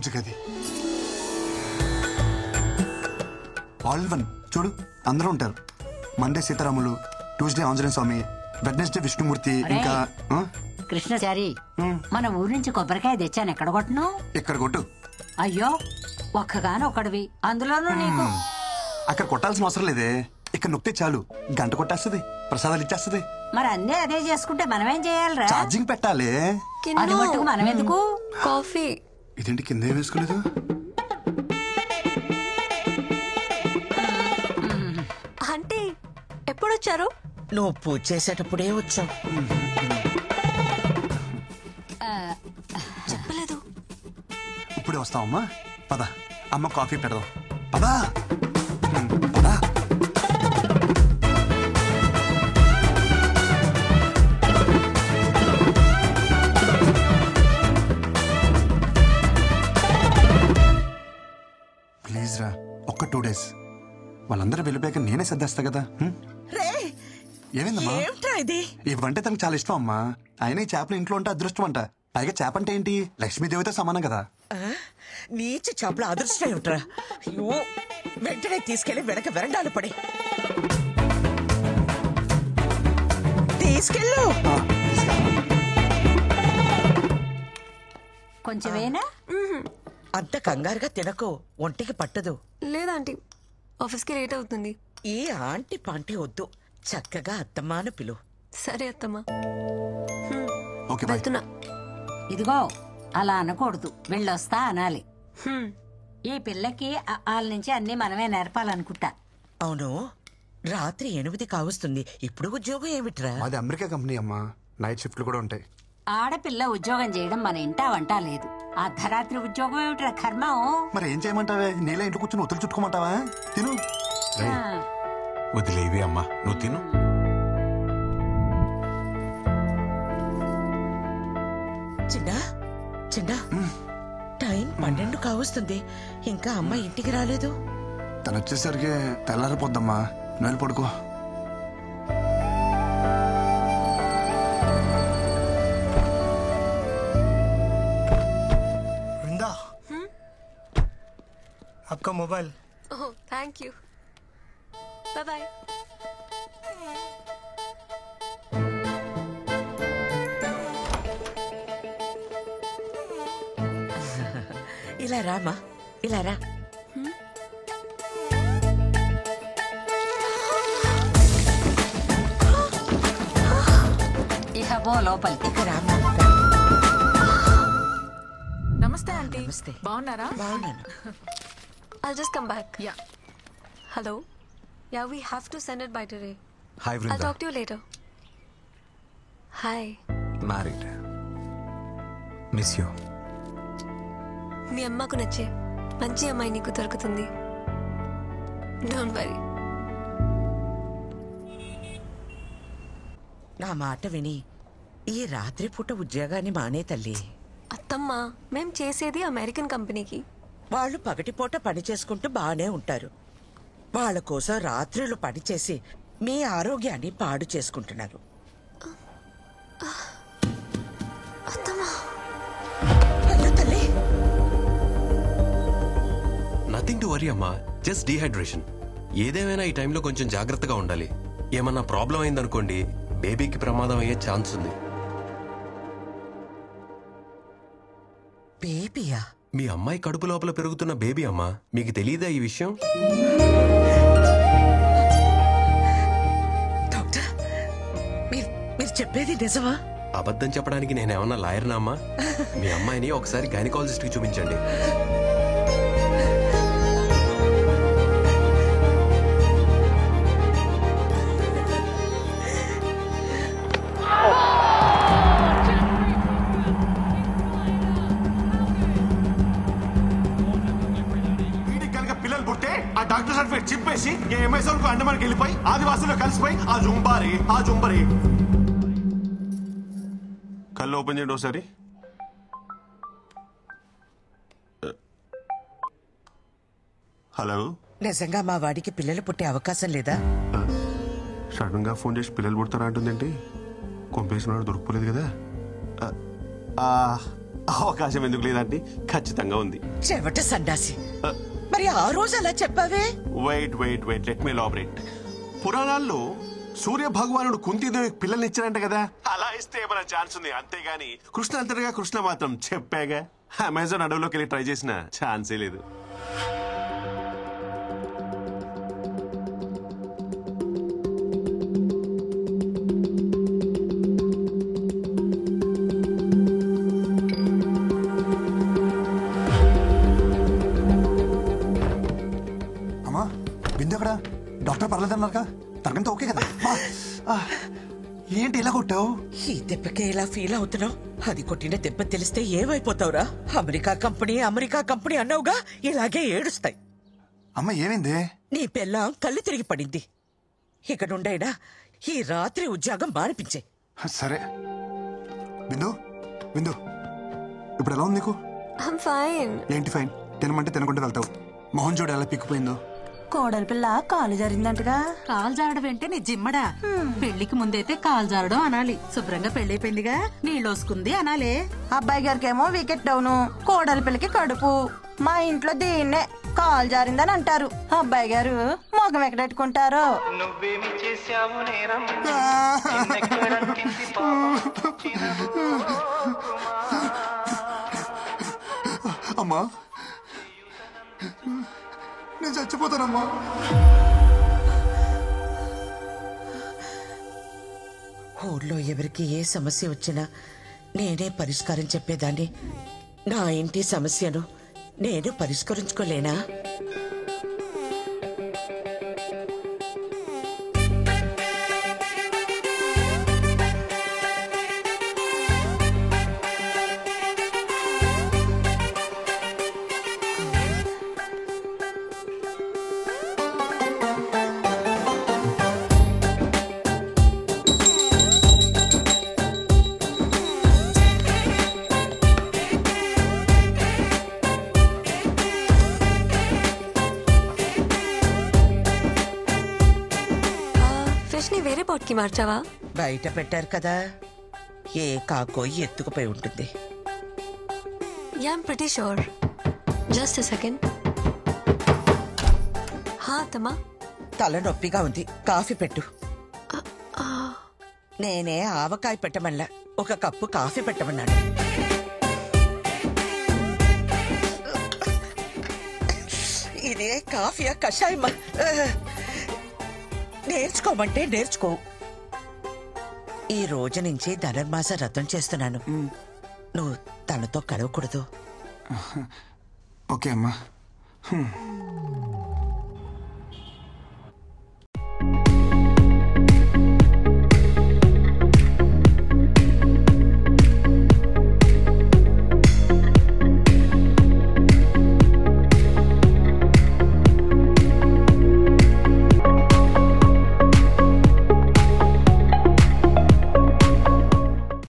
పూజ గది. All one చూడు, అందరూ ఉంటారు. మండే సీతారాములు, ట్యూస్డే ఆంజనేయ స్వామి, వెడ్నెస్డే విష్ణుమూర్తి, ఇంకా కృష్ణచారి. మన ఊరి నుంచి కొబ్బరికాయ తెచ్చాను, ఎక్కడ కొట్టను? ఇక్కడ కొట్టు. అయ్యో, ఒక్కగానొక్కడివి, అందులోనూ నీకు. అక్కడ కొట్టాల్సిన అవసరం లేదే, ఇక్కడ నొక్కితే చాలు, గంట కొట్టేస్తుంది, ప్రసాదాలు ఇచ్చేస్తుంది. మరి అన్నీ అదే చేసుకుంటే మనమేం చేయాలరా? ఛార్జింగ్ పెట్టాలి. అది మట్టుకు మనం ఎందుకు? కాఫీ. ఇదేంటి కింద వేసుకోలేదు? అంటే ఎప్పుడొచ్చారు? నువ్వు పూజ చేసేటప్పుడే వచ్చావు. చెప్పలేదు. ఇప్పుడే వస్తావమ్మా, పద. అమ్మ కాఫీ పెడదాం, పదా పదా. ప్లీజ్ రా, ఒక్క 2 days. వాళ్ళందరూ వెళ్ళిపోయాక నేనే సర్దేస్తా కదా. ఏమైందమ్మా? ఇవంటే తనకు చాలా ఇష్టం అమ్మా. ఆయన ఈ చేపలు ఇంట్లో ఉంటే అదృష్టం అంట. పైగా చేప అంటే ఏంటి, లక్ష్మీదేవితో సమానం కదా. నీచ చేపల అదృష్టం ఏమిట్రా? వెంటనే తీసుకెళ్లి వెనక వెరండాలు పడి తీసుకెళ్ళు. కొంచెమేనా? అంత కంగారుగా తినకు, ఒంటికి పట్టదు. లేదాంటీ, ఆఫీస్కి లేట్ అవుతుంది. ఈ ఆంటీ పాంటీ వద్దు, చక్కగా అత్తమ్మాను పిలు. సరే అత్తమ్మా, ఓకే, వెళ్తున్నా. ఇదిగో, అలా అనకూడదు, వెళ్ళొస్తా అనాలి. ఈ పిల్లకి వాళ్ళ నుంచి అన్ని మనమే నేర్పాలనుకుంటా. అవును, రాత్రి 8 కావస్తుంది, ఇప్పుడు ఉద్యోగం ఏమిట్రా? అది అమెరికా కంపెనీ అమ్మా, నైట్ షిఫ్ట్లు కూడా ఉంటాయి. ఆడపిల్ల ఉద్యోగం చేయడం మన ఇంటా వంట లేదు. అర్ధరాత్రి ఉద్యోగం ఏమిట్రా కర్మం? మరి ఏం చేయమంటావే? నీళ్ళ ఇంట్లో కూర్చొని ఒత్తులు చుట్టుకోమంటావా? తిను. వదిలేవి అమ్మా, నువ్వు తిను. చిన్న చిన్న, టైం 12 కావస్తుంది, ఇంకా అమ్మ ఇంటికి రాలేదు. తను వచ్చేసరికి తెల్లారిపోద్దమ్మా, నువ్వు పడుకో. वृंदा, आपका mobile. Oh, thank you. Bye bye. ఇలా రామా, ఇలా రా. ఇక పో లోపలికి. ఇక రామా. నమస్తే ఆంటీ. నమస్తే. బాగున్నారా? బాగున్నాను. I'll just come back. Yeah. Hello. Yeah, we have to send it by today. Hi I'll Vrinda. talk to you later. Hi. Married. Miss you. మీ అమ్మకు నచ్చే మంచి అమ్మాయి నీకు దొరుకుతుంది. Don't worry. నా మాట విని ఈ రాత్రిపూట ఉద్యోగాన్ని మానే తల్లి. అత్తమ్మ, మేం చేసేది అమెరికన్ కంపెనీకి. వాళ్ళు పగటిపూట పని చేసుకుంటూ బానే ఉంటారు. వాళ్ళ కోసం రాత్రులు పనిచేసి మీ ఆరోగ్యాన్ని పాడు చేసుకుంటున్నారు. తల్లి, నథింగ్ టు వరీ అమ్మా, జస్ట్ డీహైడ్రేషన్. ఏదేమైనా ఈ టైంలో కొంచెం జాగ్రత్తగా ఉండాలి. ఏమన్నా ప్రాబ్లం అయిందనుకోండి, బేబీకి ప్రమాదం అయ్యే ఛాన్స్ ఉంది. బేబీయా? మీ అమ్మాయి కడుపు లోపల పెరుగుతున్న బేబీ అమ్మా, మీకు తెలియదా ఈ విషయం? డాక్టర్, మీరు చెప్పేది నిజమా? అబద్ధం చెప్పడానికి నేనేమన్నా లాయర్నా అమ్మా? మీ అమ్మాయిని ఒకసారి గైనకాలజిస్ట్ కి చూపించండి. డాక్టర్ సర్టిఫికేట్ చింపేసి ఎంఎస్ఎల్ అండమానికి వెళ్ళిపోయి ఆదివాసుల్లో కలిసిపోయి ఆ జుంబారి కళ్ళు ఓపెన్ చేయండి ఒకసారి. హలో, నిజంగా మా వాడికి పిల్లలు పుట్టే అవకాశం లేదా? సడన్ గా ఫోన్ చేసి పిల్లలు పుడతారా అంటుందేంటి? కొంపేసిన వాడు దొరకపోలేదు కదా. అవకాశం ఎందుకు లేదంటే ఖచ్చితంగా ఉంది. చెవట సన్నాసి, మరి ఆ రోజు అలా చెప్పావే? Wait let me elaborate. పురాణాల్లో సూర్య భగవానుడు కుంతీదేవికి పిల్లల్ని ఇచ్చారంట కదా, అలా ఇస్తే ఏమైనా ఛాన్స్ ఉంది. అంతేగాని కృష్ణ అంతటిగా కృష్ణ మాత్రం చెప్పాగా, అమెజాన్ అడవులోకి వెళ్ళి ట్రై చేసిన ఛాన్సే లేదు. అమ్మా బిందు ఎక్కడ? డాక్టర్ పర్లేదన్నారుగా, తనకంతా ఓకే కదా? ఏంటి ఇలా కొట్టావు? ఈ దెబ్బకే ఇలా ఫీల్ అవుతున్నావు? అది కొట్టిన దెబ్బ తెలిస్తే ఏమైపోతావురా? అమెరికా కంపెనీ అన్నావుగా, ఇలాగే ఏడుస్తాయి. అమ్మ ఏమైంది? నీ పెళ్ళాం కళ్ళు తిరిగి పడింది. ఇక నుండైనా ఈ రాత్రి ఉద్యోగం మానిపించే. సరే బిందు, ఇప్పుడు ఎలా ఉంది నీకు? I'm fine. ఏంటి ఫైన్? తినమంటే తినకుండా వెళ్తావు. మొహం చూడు ఎలా పిక్కుపోయిందో. కోడలి పిల్ల కాలు జారిందంటగా. కాలు జారడం ఏంటే నీ జిమ్మడా? పెళ్లికి ముందైతే కాలు జారడం అనాలి. శుభ్రంగా పెళ్ళైపోయిందిగా, నీళ్ళోసుకుంది అనాలే. అబ్బాయి గారికి ఏమో వికెట్ డౌను, కోడలి పిల్లకి కడుపు. మా ఇంట్లో దీన్నే కాలు జారిందని అంటారు. అబ్బాయి గారు మొగం ఎక్కడెట్టుకుంటారో. అమ్మా నేను చచ్చిపోతానమ్మా. ఊళ్ళో ఎవరికి ఏ సమస్య వచ్చినా నేనే పరిష్కారం చెప్పేదాన్ని. నా ఇంటి సమస్యను నేను పరిష్కరించుకోలేనా? ఫిష్ ని వేరే బాట్ కి మార్చావా? బయట పెట్టారు కదా, ఏ కాకో ఎత్తుకుపోయి ఉంటుంది. Yeah, I'm pretty sure. Just a second. అత్తమ్మా, తలనొప్పిగా ఉంది, కాఫీ పెట్టు. నేనే ఆవకాయ పెట్టమల్లా, ఒక కప్పు కాఫీ పెట్టమన్నాడు. ఇదే కాఫీయా కషాయమా? నేర్చుకోమంటే నేర్చుకో. ఈ రోజు నుంచి ధనుర్మాస వ్రతం చేస్తున్నాను. నువ్వు తనతో కలవకూడదు. ఓకే అమ్మా.